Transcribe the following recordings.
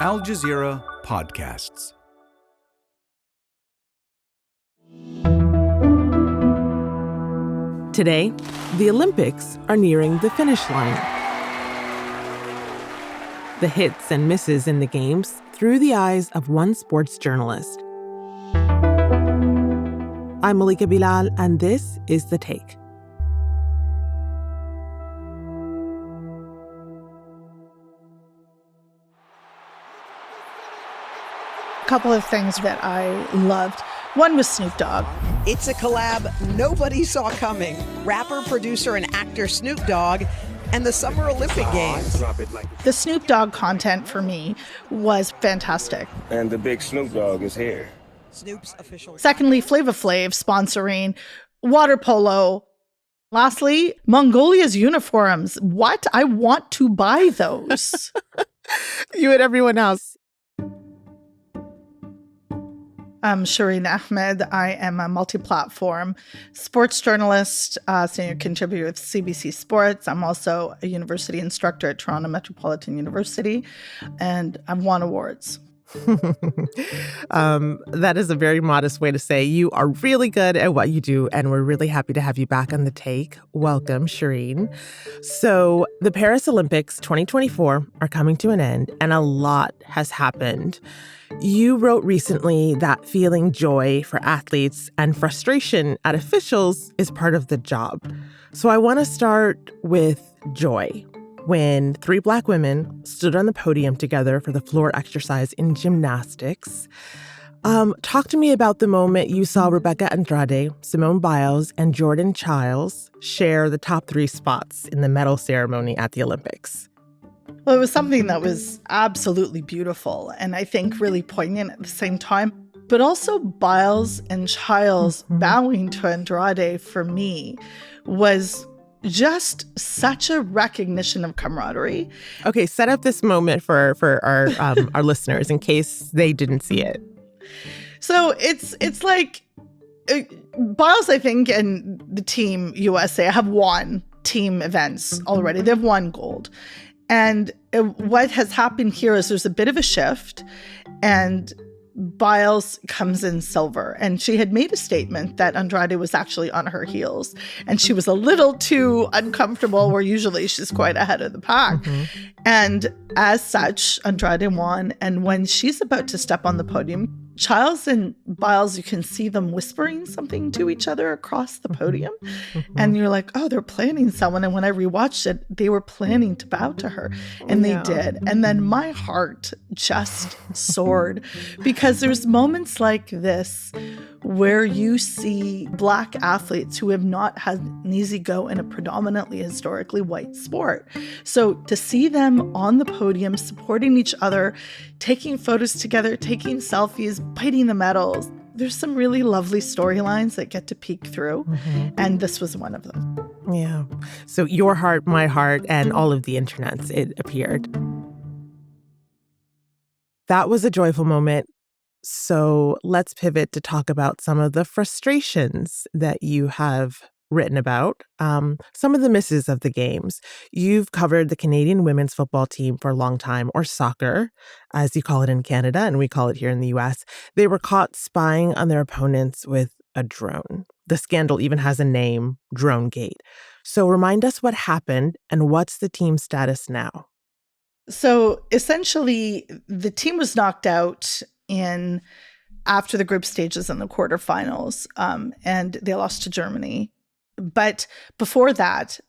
Al Jazeera Podcasts. Today, the Olympics are nearing the finish line. The hits and misses in the games through the eyes of one sports journalist. I'm Malika Bilal, and this is The Take. Couple of things that I loved. One was Snoop Dogg. It's a collab nobody saw coming. Rapper, producer, and actor Snoop Dogg and the Summer Olympic Games. The Snoop Dogg content for me was fantastic. And the big Snoop Dogg is here. Snoop's official. Secondly, Flava Flav sponsoring water polo. Lastly, Mongolia's uniforms. What? I want to buy those. You and everyone else. I'm Shireen Ahmed. I am a multi-platform sports journalist, senior contributor with CBC Sports. I'm also a university instructor at Toronto Metropolitan University, and I've won awards. That is a very modest way to say you are really good at what you do, and we're really happy to have you back on The Take. Welcome, Shireen. So the Paris Olympics 2024 are coming to an end, and a lot has happened. You wrote recently that feeling joy for athletes and frustration at officials is part of the job. So I want to start with joy. When 3 Black women stood on the podium together for the floor exercise in gymnastics. Talk to me about the moment you saw Rebecca Andrade, Simone Biles, and Jordan Chiles share the top 3 spots in the medal ceremony at the Olympics. Well, it was something that was absolutely beautiful and I think really poignant at the same time. But also Biles and Chiles bowing to Andrade for me was just such a recognition of camaraderie. Okay, set up this moment for our listeners in case they didn't see it. So it's like Biles, I think, and the team USA have won team events already. They've won gold. And what has happened here is there's a bit of a shift, and Biles comes in silver. And she had made a statement that Andrade was actually on her heels, and she was a little too uncomfortable, where usually she's quite ahead of the pack. And as such, Andrade won. And when she's about to step on the podium, Chiles and Biles, you can see them whispering something to each other across the podium. And you're like, oh, they're planning someone. And when I rewatched it, they were planning to bow to her. And they did. And then my heart just soared, because there's moments like this where you see Black athletes who have not had an easy go in a predominantly historically white sport. So to see them on the podium, supporting each other, taking photos together, taking selfies, biting the medals, there's some really lovely storylines that get to peek through. And this was one of them. Yeah. So your heart, my heart, and all of the internets, it appeared. That was a joyful moment. So let's pivot to talk about some of the frustrations that you have written about, some of the misses of the games. You've covered the Canadian women's football team for a long time, or soccer, as you call it in Canada, and we call it here in the US. They were caught spying on their opponents with a drone. The scandal even has a name, DroneGate. So remind us what happened and what's the team's status now? So essentially, the team was knocked out after the group stages and the quarterfinals, and they lost to Germany. But before that,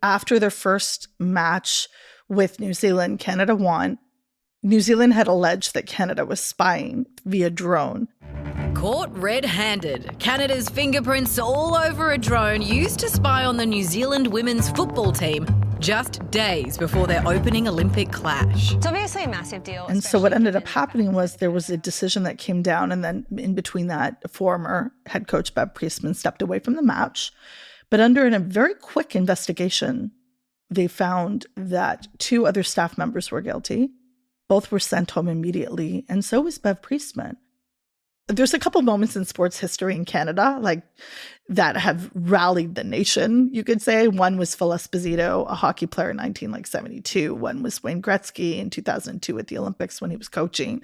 after their first match with New Zealand, Canada won. New Zealand had alleged that Canada was spying via drone. Caught red-handed. Canada's fingerprints all over a drone used to spy on the New Zealand women's football team just days before their opening Olympic clash. It's obviously a massive deal. And so what ended up happening was there was a decision that came down, and then in between that, former head coach Bev Priestman stepped away from the match. But under a very quick investigation, they found that 2 other staff members were guilty. Both were sent home immediately, and so was Bev Priestman. there's a couple moments in sports history in Canada, like that have rallied the nation, you could say. One was Phil Esposito, a hockey player in 1972. One was Wayne Gretzky in 2002 at the Olympics when he was coaching.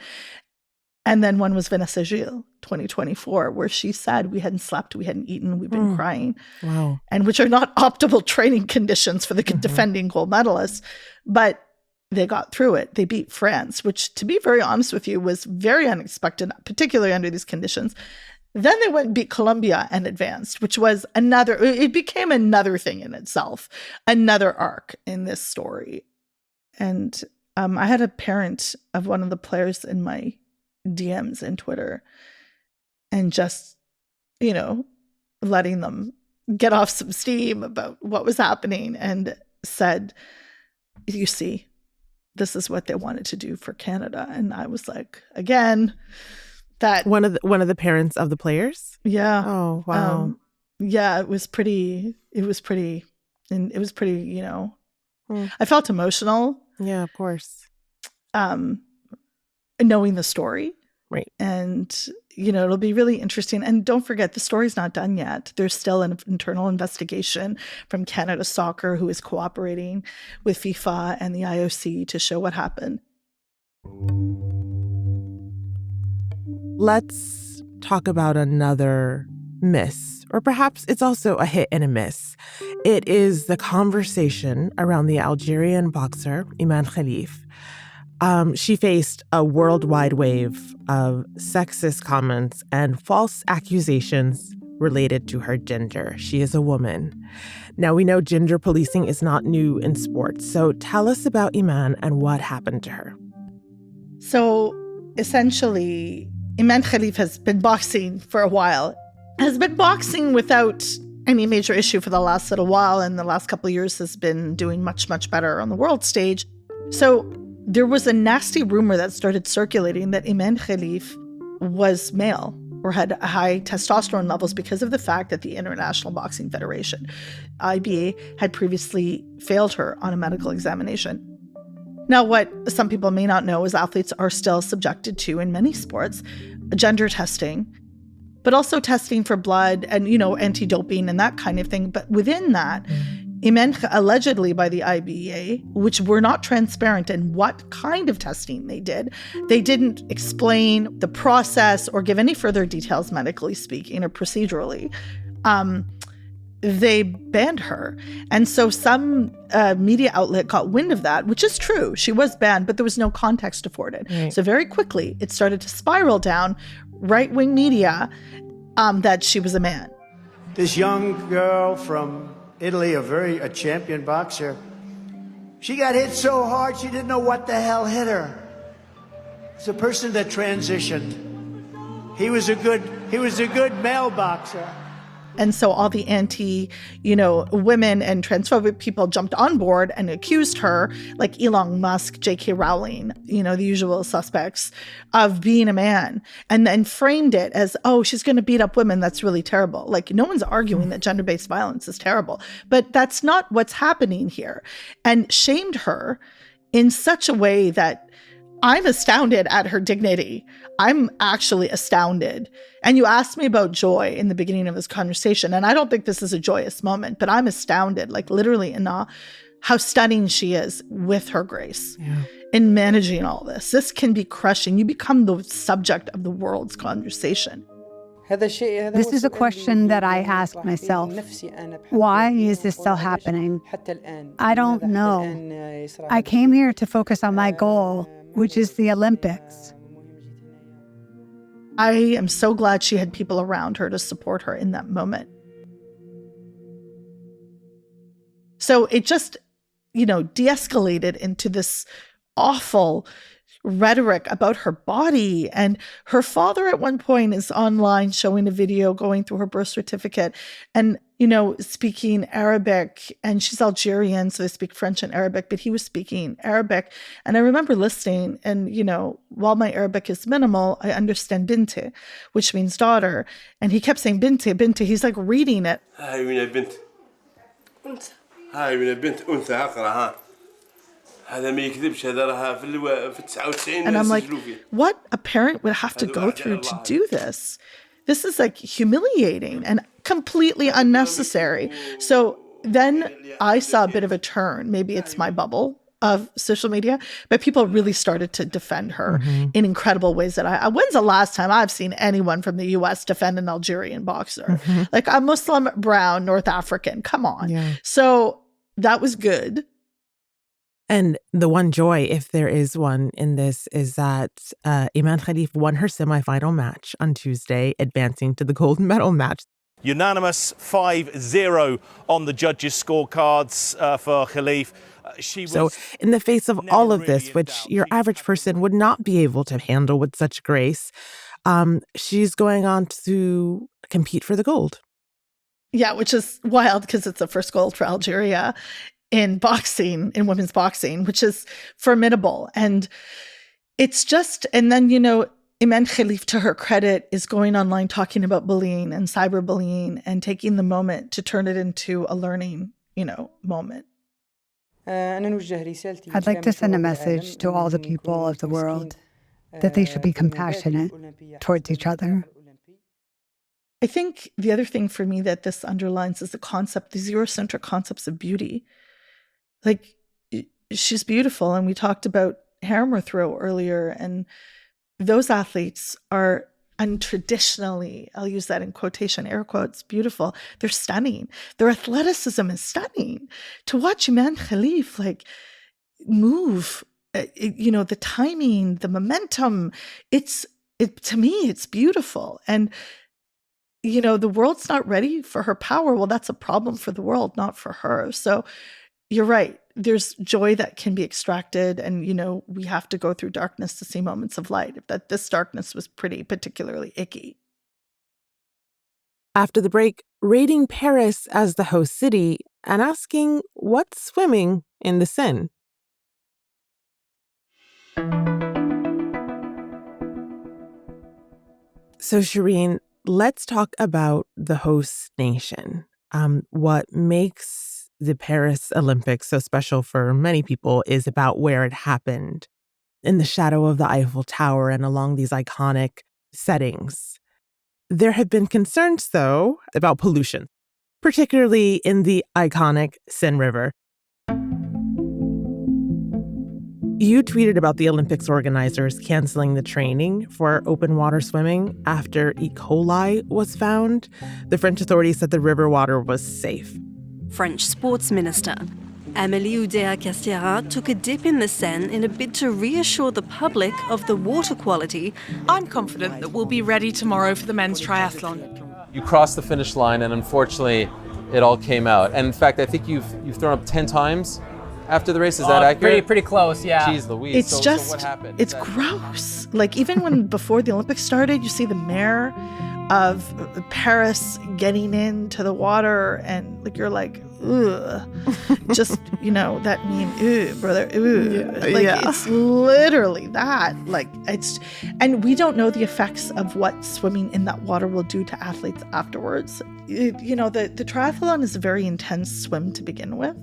And then one was Vanessa Gilles, 2024, where she said, we hadn't slept, we hadn't eaten, we've been crying. Wow. And which are not optimal training conditions for the defending gold medalists. But they got through it. They beat France, which, to be very honest with you, was very unexpected, particularly under these conditions. Then they went and beat Colombia and advanced, which was it became another thing in itself, another arc in this story. And I had a parent of one of the players in my DMs in Twitter and just, letting them get off some steam about what was happening and said, you see, this is what they wanted to do for Canada. And I was like, again, that one of the parents of the players. Yeah. Oh, wow. Yeah, it was pretty, I felt emotional. Yeah, of course. Knowing the story. Right. And, it'll be really interesting. And don't forget, the story's not done yet. There's still an internal investigation from Canada Soccer, who is cooperating with FIFA and the IOC to show what happened. Let's talk about another miss, or perhaps it's also a hit and a miss. It is the conversation around the Algerian boxer, Iman Khalif. She faced a worldwide wave of sexist comments and false accusations related to her gender. She is a woman. Now, we know gender policing is not new in sports, so tell us about Iman and what happened to her. So, essentially, Iman Khalif has been boxing for a while, has been boxing without any major issue for the last little while, and the last couple of years has been doing much, much better on the world stage. So there was a nasty rumor that started circulating that Iman Khalif was male or had high testosterone levels because of the fact that the International Boxing Federation, IBA, had previously failed her on a medical examination. Now, what some people may not know is athletes are still subjected to, in many sports, gender testing, but also testing for blood and, anti-doping and that kind of thing. But within that, Iman, allegedly by the IBA, which were not transparent in what kind of testing they didn't explain the process or give any further details, medically speaking or procedurally. They banned her. And so some media outlet got wind of that, which is true. She was banned, but there was no context afforded. Right. So very quickly, it started to spiral down right-wing media that she was a man. This young girl from Italy, a champion boxer, she got hit so hard she didn't know what the hell hit her. It's a person that transitioned. He was a good male boxer. And so all the women and transphobic people jumped on board and accused her, like Elon Musk, J.K. Rowling, the usual suspects, of being a man, and then framed it as, oh, she's going to beat up women. That's really terrible. Like, no one's arguing that gender-based violence is terrible, but that's not what's happening here. And shamed her in such a way that I'm astounded at her dignity. I'm actually astounded. And you asked me about joy in the beginning of this conversation, and I don't think this is a joyous moment, but I'm astounded, like literally in awe, how stunning she is with her grace in managing all this. This can be crushing. You become the subject of the world's conversation. This is a question that I ask myself. Why is this still happening? I don't know. I came here to focus on my goal, which is the Olympics. I am so glad she had people around her to support her in that moment. So it just, de-escalated into this awful rhetoric about her body. And her father at one point is online showing a video going through her birth certificate and, speaking Arabic, and she's Algerian, so they speak French and Arabic, but he was speaking Arabic. And I remember listening and, while my Arabic is minimal, I understand binte, which means daughter. And he kept saying binte, binte. He's like reading it. And I'm like, what a parent would have to go through to do this? This is like humiliating and completely unnecessary. So then I saw a bit of a turn. Maybe it's my bubble of social media, but people really started to defend her in incredible ways that when's the last time I've seen anyone from the US defend an Algerian boxer? Like a Muslim, brown, North African, come on. Yeah. So that was good. And the one joy, if there is one in this, is that Iman Khalif won her semifinal match on Tuesday, advancing to the gold medal match. Unanimous 5-0 on the judges' scorecards for Khalif. So in the face of all of this, which your average person would not be able to handle with such grace, she's going on to compete for the gold. Yeah, which is wild because it's the first gold for Algeria in boxing, in women's boxing, which is formidable. And it's just, and then, you know, Iman Khalif, to her credit, is going online talking about bullying and cyberbullying and taking the moment to turn it into a learning, you know, moment. I'd like to send a message to all the people of the world that they should be compassionate towards each other. I think the other thing for me that this underlines is the concept, the zero-centric concepts of beauty. Like, she's beautiful, and we talked about hammer throw earlier, and those athletes are untraditionally, I'll use that in quotation, air quotes, beautiful. They're stunning. Their athleticism is stunning. To watch Iman Khalif like move, you know, the timing, the momentum, to me, it's beautiful. And, you know, the world's not ready for her power. Well, that's a problem for the world, not for her. So you're right. There's joy that can be extracted, and, you know, we have to go through darkness to see moments of light. That this darkness was pretty particularly icky. After the break, rating Paris as the host city and asking what's swimming in the Seine. So, Shireen, let's talk about the host nation. What makes the Paris Olympics so special for many people is about where it happened, in the shadow of the Eiffel Tower and along these iconic settings. There have been concerns, though, about pollution, particularly in the iconic Seine River. You tweeted about the Olympics organizers canceling the training for open water swimming after E. coli was found. The French authorities said the river water was safe. French sports minister Amélie Oudéa-Castéra took a dip in the Seine in a bid to reassure the public of the water quality. I'm confident that we'll be ready tomorrow for the men's triathlon. You crossed the finish line, and unfortunately, it all came out. And in fact, I think you've thrown up 10 times after the race. Is that accurate? Pretty close, yeah. Jeez Louise. It's so what happened? It's gross. Like, even when before the Olympics started, you see the mayor of Paris getting into the water, and like you're like, ugh. Just, you know, that meme, ugh, brother, ugh. It's literally that. Like, it's, and we don't know the effects of what swimming in that water will do to athletes afterwards. You know, the triathlon is a very intense swim to begin with.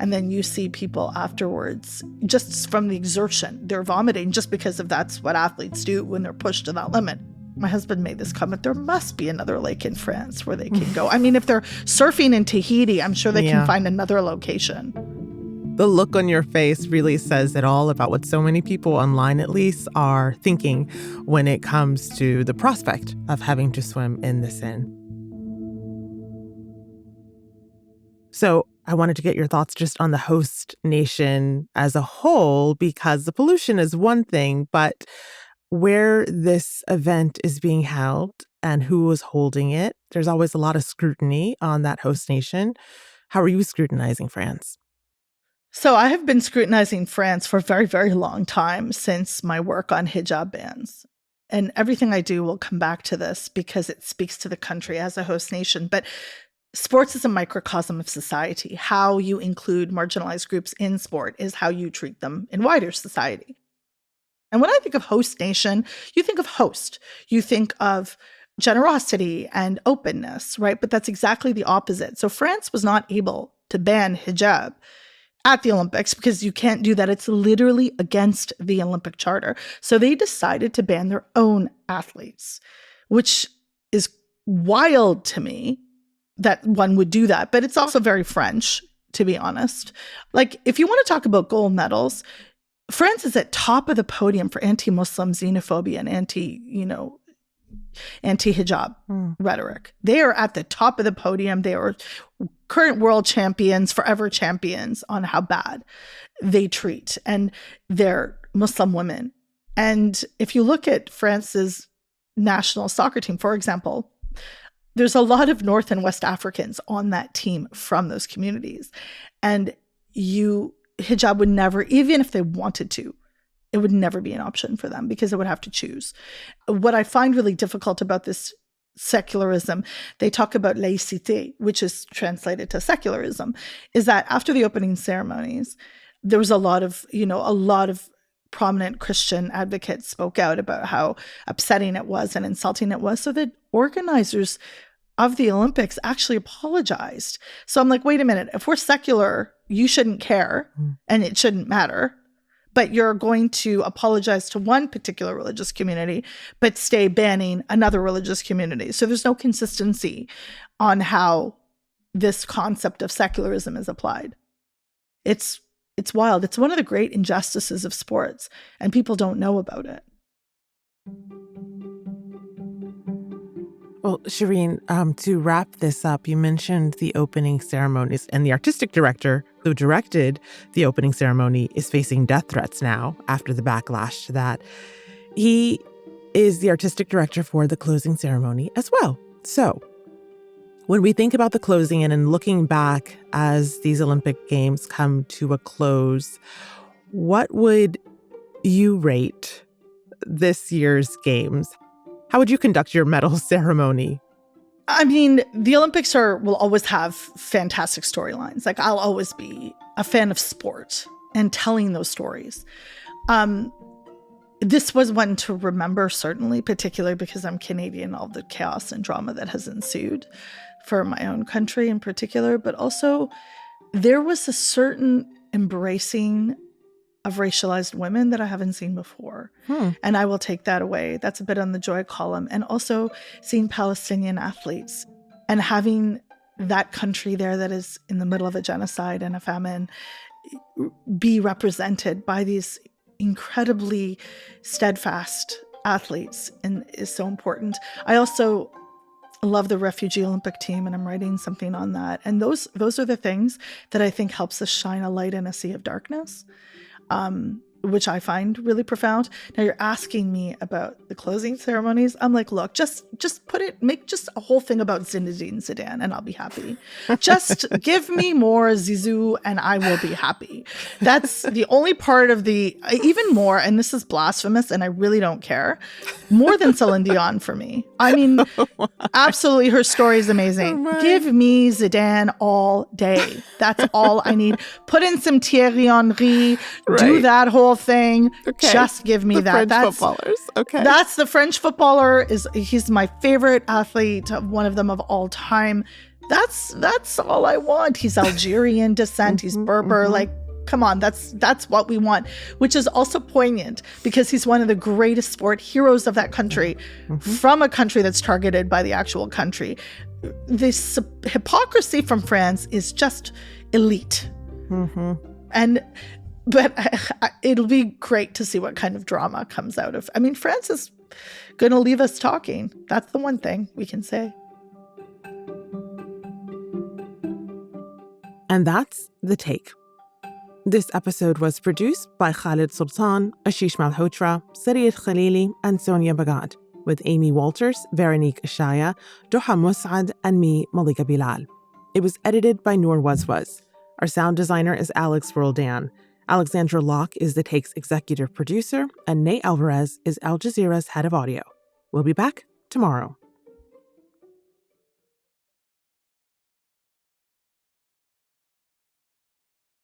And then you see people afterwards, just from the exertion, they're vomiting just because of that's what athletes do when they're pushed to that limit. My husband made this comment, there must be another lake in France where they can go. I mean, if they're surfing in Tahiti, I'm sure they can find another location. The look on your face really says it all about what so many people online, at least, are thinking when it comes to the prospect of having to swim in the Seine. So I wanted to get your thoughts just on the host nation as a whole, because the pollution is one thing, but where this event is being held and who is holding it, there's always a lot of scrutiny on that host nation. How are you scrutinizing France? So I have been scrutinizing France for a very, very long time, since my work on hijab bans. And everything I do will come back to this because it speaks to the country as a host nation. But sports is a microcosm of society. How you include marginalized groups in sport is how you treat them in wider society. And when I think of host nation, you think of host. You think of generosity and openness, right? But that's exactly the opposite. So France was not able to ban hijab at the Olympics because you can't do that. It's literally against the Olympic Charter. So they decided to ban their own athletes, which is wild to me that one would do that. But it's also very French, to be honest. Like, if you want to talk about gold medals, France is at top of the podium for anti-Muslim xenophobia and anti-hijab rhetoric. They are at the top of the podium. They are current world champions, forever champions on how bad they treat and their Muslim women. And if you look at France's national soccer team, for example, there's a lot of North and West Africans on that team from those communities. And hijab would never, even if they wanted to, it would never be an option for them because they would have to choose. What I find really difficult about this secularism, they talk about laïcité, which is translated to secularism, is that after the opening ceremonies, there was a lot of prominent Christian advocates spoke out about how upsetting it was and insulting it was. So the organizers of the Olympics actually apologized. So I'm like, wait a minute, if we're secular, you shouldn't care and it shouldn't matter. But you're going to apologize to one particular religious community, but stay banning another religious community. So there's no consistency on how this concept of secularism is applied. It's wild. It's one of the great injustices of sports, and people don't know about it. Well, Shireen, to wrap this up, you mentioned the opening ceremonies, and the artistic director who directed the opening ceremony is facing death threats now after the backlash to that. He is the artistic director for the closing ceremony as well. So when we think about the closing and looking back as these Olympic Games come to a close, what would you rate this year's games? How would you conduct your medal ceremony? I mean, the Olympics will always have fantastic storylines. Like, I'll always be a fan of sport and telling those stories. This was one to remember, certainly, particularly because I'm Canadian, all the chaos and drama that has ensued for my own country in particular. But also, there was a certain embracing of racialized women that I haven't seen before. And I will take that away. That's a bit on the joy column. And also seeing Palestinian athletes and having that country there that is in the middle of a genocide and a famine be represented by these incredibly steadfast athletes and is so important. I also love the refugee Olympic team, and I'm writing something on that. And those are the things that I think helps us shine a light in a sea of darkness. Which I find really profound. Now you're asking me about the closing ceremonies. I'm like, look, just make just a whole thing about Zinedine Zidane and I'll be happy. Just give me more Zizou and I will be happy. That's the only part of even more, and this is blasphemous and I really don't care, more than Celine Dion for me. I mean, absolutely, her story is amazing. Give me Zidane all day. That's all I need. Put in some Thierry Henry, do that whole thing. Okay. Just give me that. French footballers. Okay. That's the French footballer. He's my favorite athlete, one of them of all time. That's all I want. He's Algerian descent. He's Berber. Like, come on, that's what we want, which is also poignant because he's one of the greatest sport heroes of that country, from a country that's targeted by the actual country. This hypocrisy from France is just elite. But it'll be great to see what kind of drama comes out of. I mean, France is going to leave us talking. That's the one thing we can say. And that's The Take. This episode was produced by Khaled Soltan, Ashish Malhotra, Sarí el-Khalili, and Sonia Bhagat, with Amy Walters, Veronique Eshaya, Duha Mosaad, and me, Malika Bilal. It was edited by Noor Wazwaz. Our sound designer is Alex Roldan. Alexandra Locke is The Take's executive producer, and Ney Alvarez is Al Jazeera's head of audio. We'll be back tomorrow.